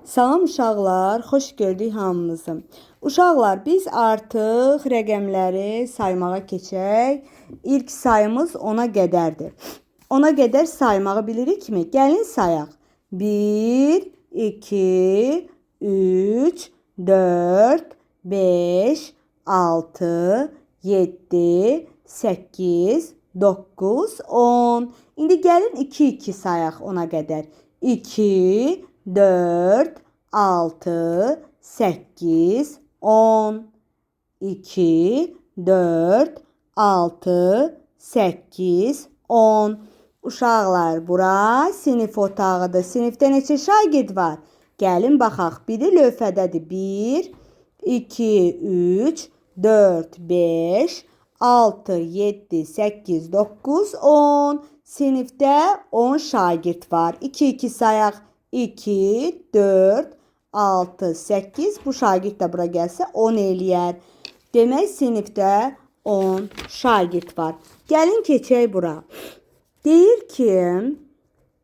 Salam uşaqlar, xoş gördük hamınızı. Uşaqlar, biz artıq rəqəmləri saymağa keçək. İlk sayımız 10-a qədərdir. 10-a qədər saymağı bilirikmi? Gəlin sayaq. 1, 2, 3, 4, 5, 6, 7, 8, 9, 10. İndi gəlin 2-2 sayaq 10-a qədər. 2, 4, 6, 8, 10. 2, 4, 6, 8, 10. Uşaqlar, bura sinif otağıdır. Sinifdə neçə şagird var? Gəlin baxaq. Biri lövhədədir. 1, 2, 3, 4, 5, 6, 7, 8, 9, 10. Sinifdə 10 şagird var. 2-2 sayaq. 2, 4, 6, 8. Bu şagird də bura gəlsə 10 eləyər. Demək, sinifdə 10 şagird var. Gəlin keçək bura. Deyir ki,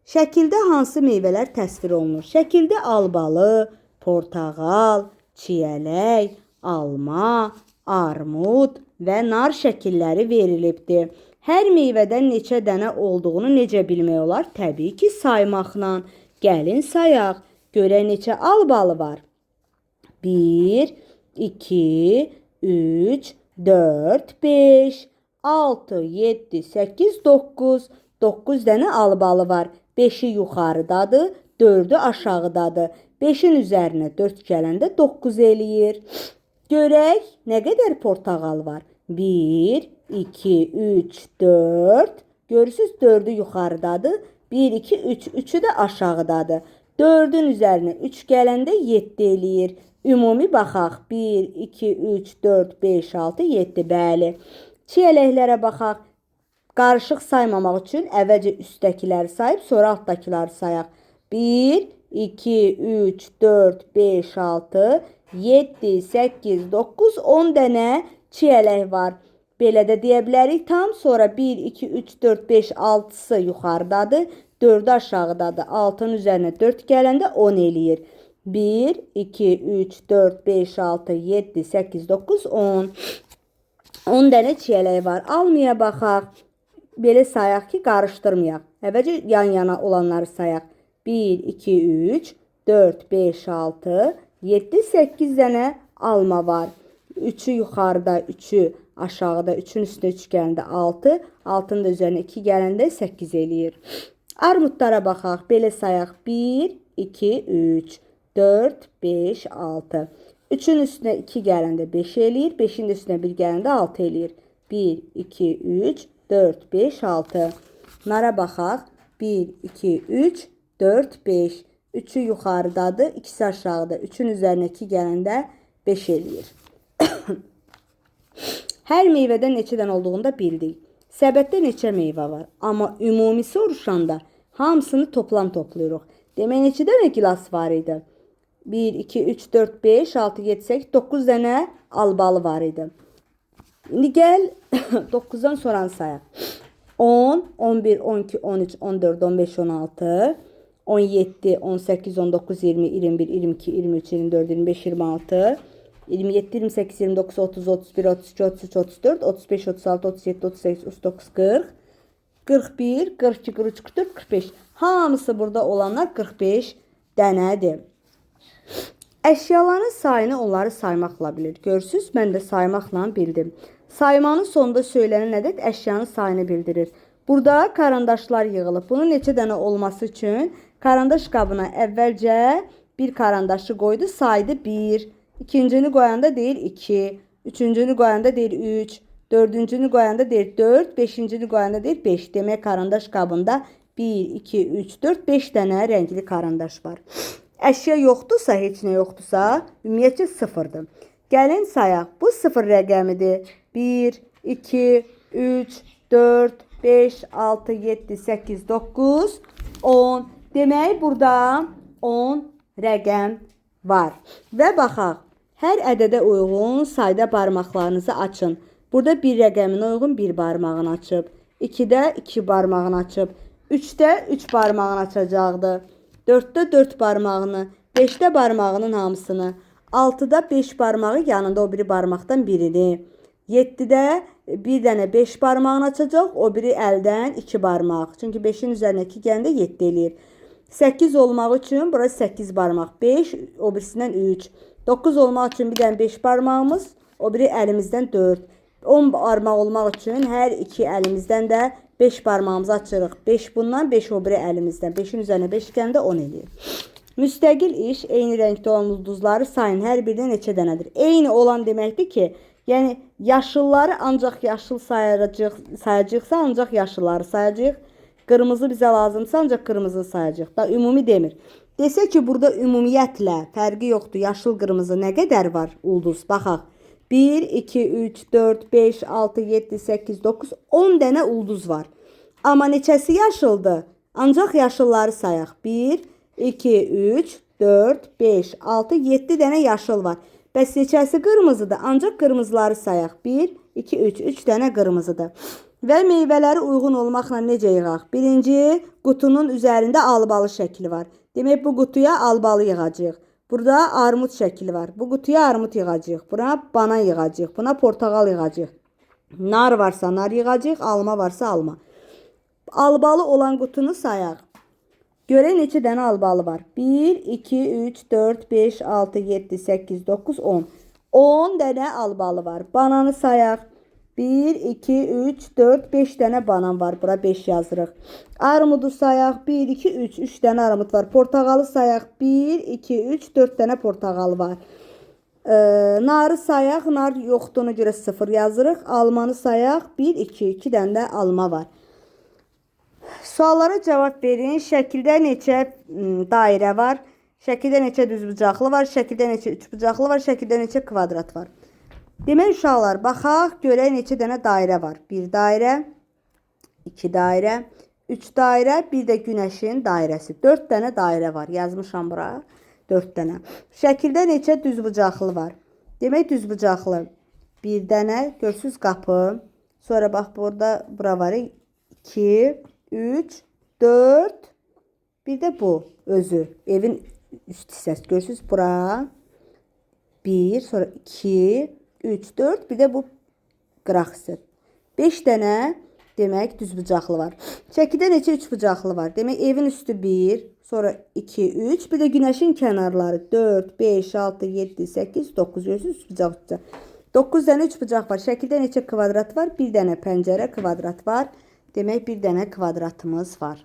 şəkildə hansı meyvələr təsvir olunur? Şəkildə albalı, portağal, çiyələk, alma, armud və nar şəkilləri verilibdir. Hər meyvədən neçə dənə olduğunu necə bilmək olar? Təbii ki, saymaqla. Gəlin sayaq. Görək neçə albalı var? 1, 2, 3, 4, 5, 6, 7, 8, 9. 9 dənə albalı var. 5-i yuxarıdadır, 4-ü aşağıdadır. 5-in üzərinə 4 gələndə 9 eləyir. Görək, nə qədər portağal var? 1, 2, 3, 4. Görürsünüz, 4-ü yuxarıdadır. 1, 2, 3. 3-ü də aşağıdadır. 4-ün üzərinə 3 gələndə 7 eləyir. Ümumi baxaq. 1, 2, 3, 4, 5, 6, 7. Bəli. Çiyələklərə baxaq. Qarışıq saymamaq üçün əvvəlcə üstdəkiləri sayıb, sonra altdakiləri sayaq. 1, 2, 3, 4, 5, 6, 7, 8, 9, 10 dənə çiyələk var. Belə də deyə bilərik tam. Sonra 1, 2, 3, 4, 5, 6-sı yuxarıdadır. 4-ü aşağıdadır. 6-nın üzərinə 4 gələndə 10 eləyir. 1, 2, 3, 4, 5, 6, 7, 8, 9, 10. 10 dənə çiyələk var. Almaya baxaq. Belə sayaq ki, qarışdırmayaq. Əvvəlcə yan-yana olanları sayaq. 1, 2, 3, 4, 5, 6, 7, 8 dənə alma var. 3-ü yuxarıda, 3-ü aşağıda, 3-ün üstünə 3 gələndə 6, 6-nın da üzərinə 2 gələndə 8 eləyir. Armudlara baxaq. Belə sayaq. 1, 2, 3, 4, 5, 6. 3-ün üstünə 2 gələndə 5 eləyir. 5-in də üstünə 1 gələndə 6 eləyir. 1, 2, 3, 4, 5, 6. Nara baxaq. 1, 2, 3, 4, 5. 3-ü yuxarıdadır, 2-si aşağıda. 3-ün üzərinə 2 gələndə 5 eləyir. Hər meyvədən neçə dənə olduğunu da bildik. Səbətdə neçə meyvə var? Amma ümumi soruşanda hamısını toplam toplayırıq. Demək, neçə dənə gilas var idi? 1, 2, 3, 4, 5, 6, 7, 8, 9 dənə albalı var idi. İndi gəl 9-dan sonra sayaq. 10, 11, 12, 13, 14, 15, 16, 17, 18, 19, 20, 21, 22, 23, 24, 25, 26, 27, 28, 29, 30, 31, 32, 33, 34, 35, 36, 37, 38, 39, 40, 41, 42, 43, 44, 45. Hamısı burada olanlar 45 dənədir. Əşyaların sayını onları saymaqla bilir. Görürsünüz, mən də saymaqla bildim. Saymanın sonunda söylənən ədəd əşyanın sayını bildirir. Burada karandaşlar yığılıb. Bunun neçə dənə olması üçün karandaş qabına əvvəlcə bir karandaşı qoydu, saydı 1. İkincini qoyanda deyir 2. Üçüncünü qoyanda deyir 3. Dördüncünü qoyanda deyir 4. Beşincini qoyanda deyir 5. Demək, karandaş qabında 1, 2, 3, 4, 5 dənə rəngli karandaş var. Əşya yoxdursa, heç nə yoxdursa, ümumiyyətcə sıfırdır. Gəlin sayaq. Bu sıfır rəqəmidir. 1, 2, 3, 4, 5, 6, 7, 8, 9, 10. Demək, burada 10 rəqəm var. Və baxaq. Hər ədədə uyğun sayda barmaqlarınızı açın. Burada bir rəqəminə uyğun bir barmağını açıb. 2-də 2 barmağını açıb. 3-də 3 barmağını açacaqdır. 4-də 4 barmağını, 5'də barmağının hamısını. 6'da 5 barmağı yanında o biri barmaqdan birini. 7'də bir dənə 5 barmağını açacaq, o biri əldən 2 barmaq. Çünki 5'in üzərinə 2 gəndə 7 eləyir. 8 olmaq üçün bura 8 barmaq. 5, o birisindən 3. 9 olmaq üçün bir dənə 5 barmağımız, o biri əlimizdən 4. 10 barmaq olmaq üçün hər iki əlimizdən də 5 barmağımızı açırıq. 5 bundan, 5 o biri əlimizdən. 5'in üzərinə 5 gəndə 10 eləyir. Müstəqil iş, eyni rəngdə olan ulduzları sayın hər birinə neçə dənədir? Eyni olan deməkdir ki, yəni yaşılları ancaq yaşıl sayacaqsa ancaq yaşılları sayacaq. Qırmızı bizə lazımsa ancaq qırmızı sayacaq. Da ümumi demir. Desə ki, burada ümumiyyətlə fərqi yoxdur. Yaşıl, qırmızı nə qədər var ulduz? Baxaq. 1, 2, 3, 4, 5, 6, 7, 8, 9, 10 dənə ulduz var. Amma neçəsi yaşıldır? Ancaq yaşılları sayaq. 1, 2, 3, 4, 5, 6, 7 dənə yaşıl var. Bəs neçəsi qırmızıdır? Ancaq qırmızıları sayaq. 1, 2, 3, 3 dənə qırmızıdır. Və meyvələri uyğun olmaqla necə yığaq? Birinci, qutunun üzərində albalı şəkli var. Demək, bu qutuya albalı yığacaq. Burada armud şəkli var. Bu qutuya armud yığacaq. Buna banan yığacaq. Buna portağal yığacaq. Nar varsa nar yığacaq. Alma varsa alma. Albalı olan qutunu sayaq. Görək neçə dənə albalı var. 1, 2, 3, 4, 5, 6, 7, 8, 9, 10. 10 dənə albalı var. Bananı sayaq. 1, 2, 3, 4, 5 dənə banan var. Bura 5 yazırıq. Armudu sayaq. 1, 2, 3, 3 dənə armud var. Portağalı sayaq. 1, 2, 3, 4 dənə portağalı var. Narı sayaq. Nar yoxduğuna görə 0 yazırıq. Almanı sayaq. 1, 2, 2 dənə də alma var. Suallara cavab verin. Şəkildə neçə dairə var? Şəkildə neçə düzbucaqlı var? Şəkildə neçə üçbucaqlı var? Şəkildə neçə kvadrat var? Demək uşaqlar, baxaq, görək neçə dənə dairə var. 1 dairə, 2 dairə, 3 dairə, bir də günəşin dairəsi. 4 dənə dairə var. Yazmışam bura. 4 dənə. Şəkildə neçə düzbucaqlı var? Demək düzbucaqlı. 1 dənə, görsüz qapı. Sonra bax burada, bura var. 2, 3, 4, bir də bu özü. Evin üst hissəsi. Görsüz bura. 1, sonra 2, 3, 4, bir də bu qıraq hissə. 5 dənə demək düzbucaqlı var. Şəkildə neçə üçbucaqlı var? Demək evin üstü 1, sonra 2, 3, bir də günəşin kənarları 4, 5, 6, 7, 8, 9. Görürsünüz üçbucaq. 9 dənə üçbucaq var. Şəkildə neçə kvadrat var? Bir dənə pəncərə kvadrat var. Demək bir dənə kvadratımız var.